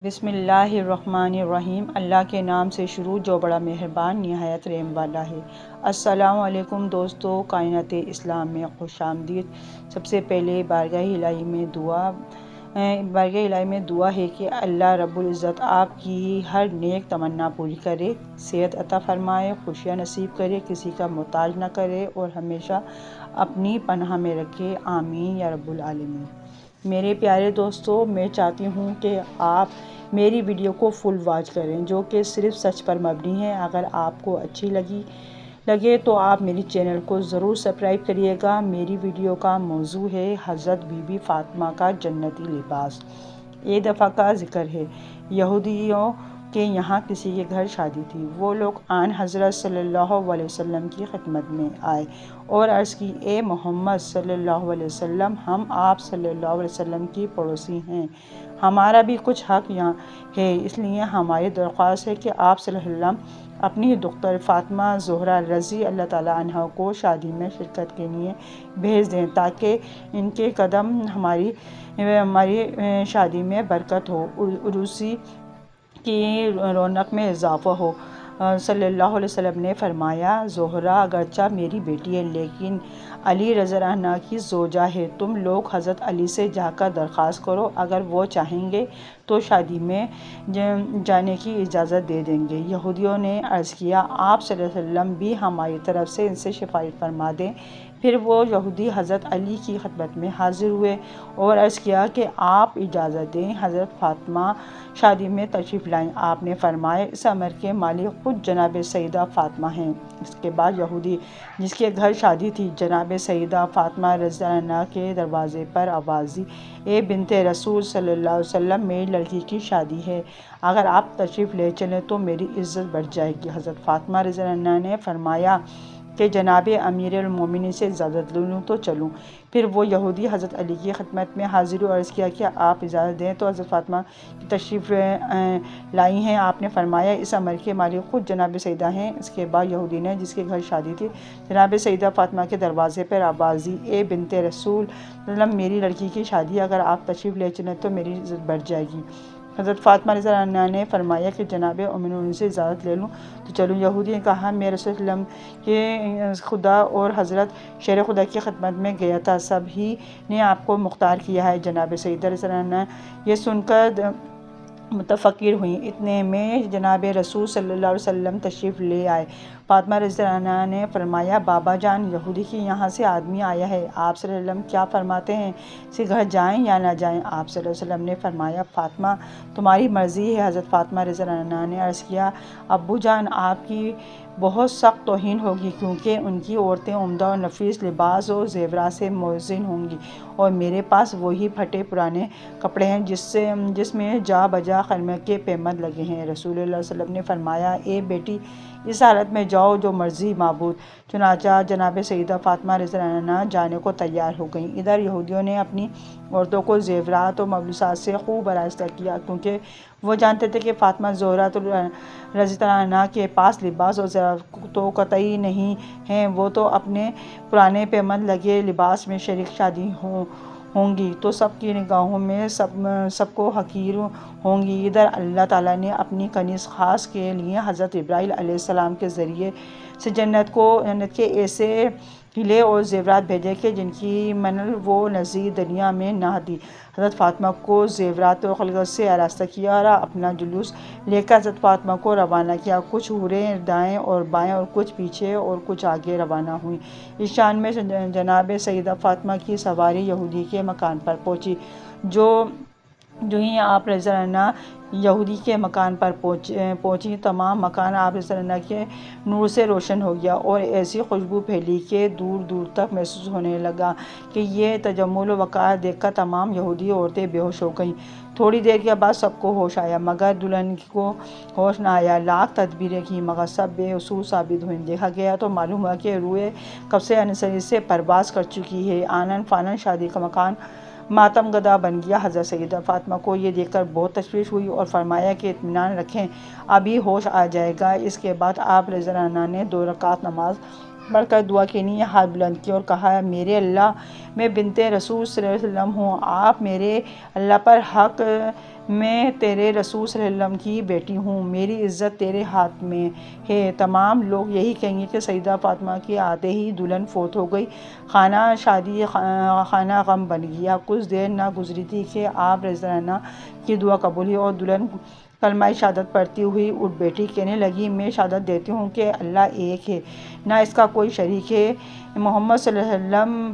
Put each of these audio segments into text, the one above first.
بسم اللہ الرحمن الرحیم۔ اللہ کے نام سے شروع جو بڑا مہربان نہایت رحم والا ہے۔ السلام علیکم دوستو، کائنات اسلام میں خوش آمدید۔ سب سے پہلے بارگاہ الہی میں دعا ہے کہ اللہ رب العزت آپ کی ہر نیک تمنا پوری کرے، صحت عطا فرمائے، خوشیاں نصیب کرے، کسی کا محتاج نہ کرے اور ہمیشہ اپنی پناہ میں رکھے، آمین یا رب العالمین۔ میرے پیارے دوستو، میں چاہتی ہوں کہ آپ میری ویڈیو کو فل واچ کریں، جو کہ صرف سچ پر مبنی ہے۔ اگر آپ کو اچھی لگے تو آپ میری چینل کو ضرور سبسکرائب کریے گا۔ میری ویڈیو کا موضوع ہے حضرت بی بی فاطمہ کا جنتی لباس۔ ایک دفعہ کا ذکر ہے، یہودیوں کے یہاں کسی کے گھر شادی تھی۔ وہ لوگ آن حضرت صلی اللہ علیہ وسلم کی خدمت میں آئے اور عرض کی، اے محمد صلی اللہ علیہ وسلم، ہم آپ صلی اللہ علیہ وسلم کی پڑوسی ہیں، ہمارا بھی کچھ حق یہاں ہے، اس لیے ہماری درخواست ہے کہ آپ صلی اللہ علیہ وسلم اپنی دختر فاطمہ زہرا رضی اللہ تعالیٰ عنہا کو شادی میں شرکت کے لیے بھیج دیں، تاکہ ان کے قدم ہماری شادی میں برکت ہو، عروسی کی رونق میں اضافہ ہو۔ صلی اللہ علیہ وسلم نے فرمایا، زہرا اگرچہ میری بیٹی ہے لیکن علی رضی اللہ عنہ کی زوجہ ہے، تم لوگ حضرت علی سے جا کر درخواست کرو، اگر وہ چاہیں گے تو شادی میں جانے کی اجازت دے دیں گے۔ یہودیوں نے عرض کیا، آپ صلی اللہ علیہ وسلم بھی ہماری طرف سے ان سے سفارش فرما دیں۔ پھر وہ یہودی حضرت علی کی خدمت میں حاضر ہوئے اور عرض کیا کہ آپ اجازت دیں، حضرت فاطمہ شادی میں تشریف لائیں۔ آپ نے فرمایا، اس امر کے مالک خود جناب سیدہ فاطمہ ہیں۔ اس کے بعد یہودی جس کے گھر شادی تھی، جناب سیدہ فاطمہ رضی اللہ عنہا کے دروازے پر آواز دی، اے بنت رسول صلی اللہ علیہ وسلم، میری لڑکی کی شادی ہے، اگر آپ تشریف لے چلیں تو میری عزت بڑھ جائے گی۔ حضرت فاطمہ رضی اللہ عنہا نے فرمایا کہ جناب امیر المومنین سے اجازت لے لوں تو چلوں۔ پھر وہ یہودی حضرت علی کی خدمت میں حاضر ہوئے، عرض کیا کہ آپ اجازت دیں تو حضرت فاطمہ کی تشریف لائی ہیں۔ آپ نے فرمایا، اس امر کے مالک خود جناب سیدہ ہیں۔ اس کے بعد یہودی نے جس کے گھر شادی تھی، جناب سیدہ فاطمہ کے دروازے پر آواز دی، اے بنت رسول میری لڑکی کی شادی، اگر آپ تشریف لے چلیں تو میری عزت بڑھ جائے گی۔ حضرت فاطمہ رضی اللہ عنہا نے فرمایا کہ جناب ام المؤمنین سے اجازت لے لوں تو چلوں۔ یہودی نے کہا، میں رسول اللہ صلی اللہ علیہ وسلم کے خدا اور حضرت شیر خدا کی خدمت میں گیا تھا، سب ہی نے آپ کو مختار کیا ہے۔ جناب سیدہ رضی اللہ عنہا یہ سن کر متفکر ہوئیں۔ اتنے میں جناب رسول صلی اللہ علیہ وسلم تشریف لے آئے۔ فاطمہ رضی اللہ عنہا نے فرمایا، بابا جان، یہودی کے یہاں سے آدمی آیا ہے، آپ صلی اللہ علیہ وسلم کیا فرماتے ہیں، اس کے گھر جائیں یا نہ جائیں؟ آپ صلی اللہ علیہ وسلم نے فرمایا، فاطمہ تمہاری مرضی ہے۔ حضرت فاطمہ رضی اللہ عنہا نے عرض کیا، ابو جان، آپ کی بہت سخت توہین ہوگی، کیونکہ ان کی عورتیں عمدہ اور نفیس لباس اور زیورات سے مزین ہوں گی اور میرے پاس وہی پھٹے پرانے کپڑے ہیں جس میں جا بجا خرمے کے پیمند لگے ہیں۔ رسول اللہ صلی اللہ علیہ وسلم نے فرمایا، اے بیٹی، اس حالت میں جاؤ جو مرضی معبود۔ چنانچہ جناب سیدہ فاطمہ رضی اللہ عنہا جانے کو تیار ہو گئیں۔ ادھر یہودیوں نے اپنی عورتوں کو زیورات اور ملبوسات سے خوب آراستہ کیا، کیونکہ وہ جانتے تھے کہ فاطمہ زہرا رضی اللہ عنہا کے پاس لباس اور زیورات تو قطعی نہیں ہیں، وہ تو اپنے پرانے پیمند لگے لباس میں شریک شادی ہوں گی تو سب کی نگاہوں میں سب کو حقیر ہوں گی۔ ادھر اللہ تعالیٰ نے اپنی کنیز خاص کے لیے حضرت جبرائیل علیہ السلام کے ذریعے سے جنت کے ایسے ہلے اور زیورات بھیجے کہ جن کی منل و نظیر دنیا میں نہ تھی۔ حضرت فاطمہ کو زیورات اور خلعت سے آراستہ کیا اور اپنا جلوس لے کر حضرت فاطمہ کو روانہ کیا۔ کچھ حوریں دائیں اور بائیں اور کچھ پیچھے اور کچھ آگے روانہ ہوئیں۔ اس شان میں جناب سیدہ فاطمہ کی سواری یہودی کے مکان پر پہنچی۔ جو ہی آپ رضی اللہ عنہ یہودی کے مکان پر پہنچی، تمام مکان آپ رضی اللہ عنہ کے نور سے روشن ہو گیا اور ایسی خوشبو پھیلی کہ دور دور تک محسوس ہونے لگا کہ یہ تجمل و وقار دیکھ کر تمام یہودی عورتیں بے ہوش ہو گئیں۔ تھوڑی دیر کے بعد سب کو ہوش آیا، مگر دلہن کو ہوش نہ آیا۔ لاکھ تدبیریں کی مگر سب بے اثر ثابت ہوئیں۔ دیکھا گیا تو معلوم ہوا کہ روح کب سے عنصری سے پرواز کر چکی ہے۔ آنن فانن شادی کا مکان ماتم گدا بن گیا۔ حضرت سیدہ فاطمہ کو یہ دیکھ کر بہت تشویش ہوئی اور فرمایا کہ اطمینان رکھیں، ابھی ہوش آ جائے گا۔ اس کے بعد آپ رضی اللہ عنہ نے 2 رکعت نماز پڑھ کر دعا کے لیے ہاتھ بلند کیے اور کہا، میرے اللہ، میں بنت رسول صلی اللہ علیہ وسلم ہوں، آپ میرے اللہ پر حق میں تیرے رسول صلی اللہ علیہ وسلم کی بیٹی ہوں، میری عزت تیرے ہاتھ میں ہے۔ تمام لوگ یہی کہیں گے کہ سیدہ فاطمہ کے آتے ہی دلہن فوت ہو گئی، خانہ شادی خانہ غم بن گیا۔ کچھ دیر نہ گزری تھی کہ آپ رضی اللہ عنہ کی دعا قبول ہوئی اور دلہن کلمہ شہادت پڑھتی ہوئی اٹھ بیٹھی، کہنے لگی، میں شہادت دیتی ہوں کہ اللہ ایک ہے، نہ اس کا کوئی شریک ہے، محمد صلی اللہ علیہ وسلم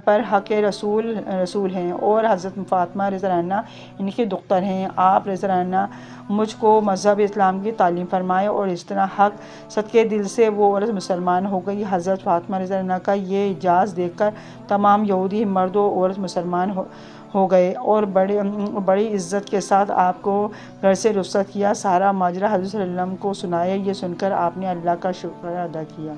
پر حق رسول ہیں اور حضرت فاطمہ رضی اللہ عنہ ان کی دختر ہیں۔ آپ رضی اللہ عنہ مجھ کو مذہب اسلام کی تعلیم فرمائے اور اس طرح حق صدقے دل سے وہ عورت مسلمان ہو گئی۔ حضرت فاطمہ رضی اللہ عنہ کا یہ اعجاز دیکھ کر تمام یہودی مرد و عورت مسلمان ہو گئے اور بڑی عزت کے ساتھ آپ کو گھر سے رخصت کیا۔ سارا ماجرا حضرت صلی اللہ علیہ وسلم کو سنایا۔ یہ سن کر آپ نے اللہ کا شکر ادا کیا۔